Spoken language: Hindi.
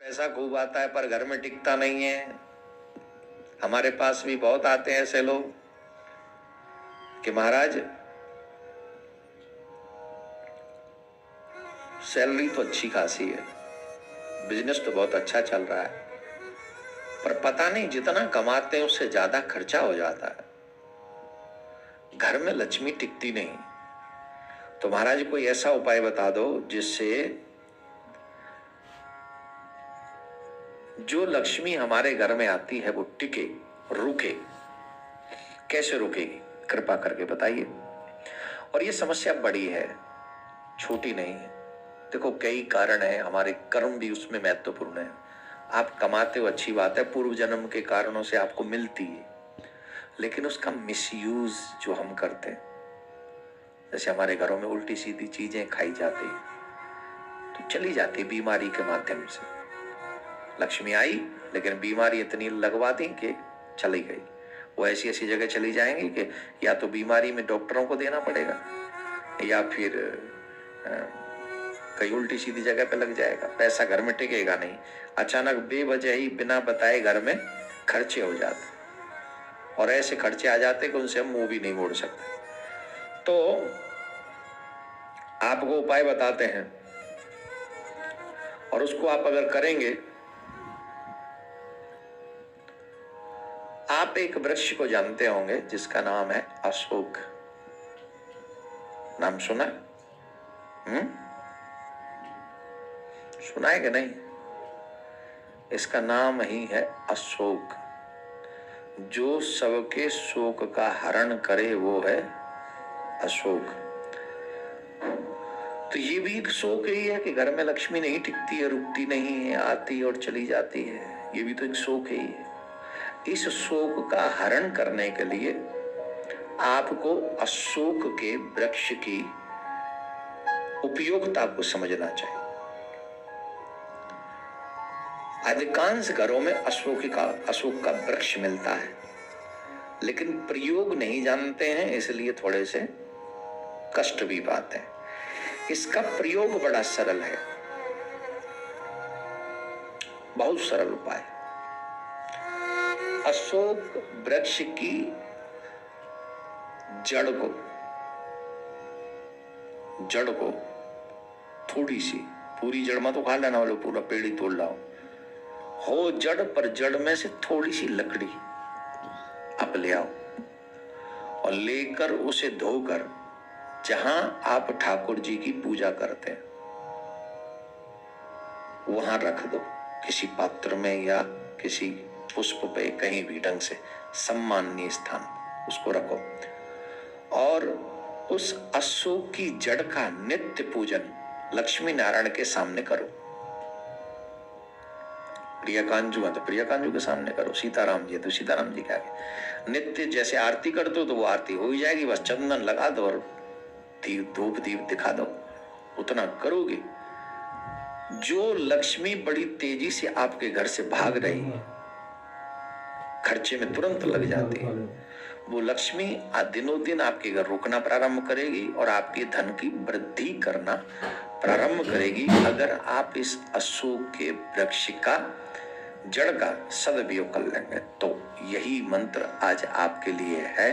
पैसा खूब आता है पर घर में टिकता नहीं है। हमारे पास भी बहुत आते हैं ऐसे लोग कि महाराज सैलरी तो अच्छी खासी है, बिजनेस तो बहुत अच्छा चल रहा है, पर पता नहीं जितना कमाते हैं उससे ज्यादा खर्चा हो जाता है, घर में लक्ष्मी टिकती नहीं। तो महाराज कोई ऐसा उपाय बता दो जिससे जो लक्ष्मी हमारे घर में आती है वो टिके, रुके। कैसे रुकेगी, कृपा करके बताइए। और ये समस्या बड़ी है, छोटी नहीं है। देखो कई कारण है, हमारे कर्म भी उसमें महत्वपूर्ण है। आप कमाते हो अच्छी बात है, पूर्व जन्म के कारणों से आपको मिलती है, लेकिन उसका मिसयूज जो हम करते हैं, जैसे हमारे घरों में उल्टी सीधी चीजें खाई जाती है तो चली जाती बीमारी के माध्यम से। लक्ष्मी आई लेकिन बीमारी इतनी लगवा दी कि चली गई। वो ऐसी ऐसी जगह चली जाएंगी कि या तो बीमारी में डॉक्टरों को देना पड़ेगा या फिर कहीं उल्टी सीधी जगह पे लग जाएगा। पैसा घर में टिकेगा नहीं, अचानक बेवजह ही बिना बताए घर में खर्चे हो जाते, और ऐसे खर्चे आ जाते कि उनसे हम मुंह भी नहीं मोड़ सकते। तो आपको उपाय बताते हैं और उसको आप अगर करेंगे, आप एक वृक्ष को जानते होंगे जिसका नाम है अशोक। नाम सुना? सुना है कि नहीं? इसका नाम ही है अशोक। जो सबके शोक का हरण करे वो है अशोक। तो ये भी एक शोक ही है कि घर में लक्ष्मी नहीं टिकती है, रुकती नहीं है, आती और चली जाती है। ये भी तो एक शोक ही है। इस शोक का हरण करने के लिए आपको अशोक के वृक्ष की उपयोगिता को समझना चाहिए। अधिकांश घरों में अशोक का वृक्ष मिलता है, लेकिन प्रयोग नहीं जानते हैं, इसलिए थोड़े से कष्ट भी पाते हैं। इसका प्रयोग बड़ा सरल है, बहुत सरल उपाय। अशोक वृक्ष की जड़ को थोड़ी सी, पूरी जड़ में तो खा लेना वाले, पूरा पेड़ ही तोड़ लाओ हो जड़, पर जड़ में से थोड़ी सी लकड़ी आप ले आओ और लेकर उसे धोकर जहां आप ठाकुर जी की पूजा करते हैं वहां रख दो, किसी पात्र में या किसी पुष्प पे, कहीं भी ढंग से सम्माननीय स्थान उसको रखो और उस अशोक की जड़ का नित्य पूजन लक्ष्मी नारायण के सामने करो। प्रियकांजू है तो प्रियकांजू के सामने करो, सीताराम जी है तो सीताराम जी के आगे। नित्य जैसे आरती करते हो तो वो आरती हो ही जाएगी, बस चंदन लगा दो और धूप दीप दिखा दो, उतना करोगे। जो लक्ष्मी बड़ी तेजी से आपके घर से भाग रही है, खर्चे में तुरंत लग जाती है, वो लक्ष्मी दिनों दिन आपके घर रुकना प्रारंभ करेगी और आपके धन की वृद्धि करना प्रारंभ करेगी, अगर आप इस अशोक के वृक्ष का जड़ का सदुपयोग कर लेंगे। तो यही मंत्र आज आपके लिए है।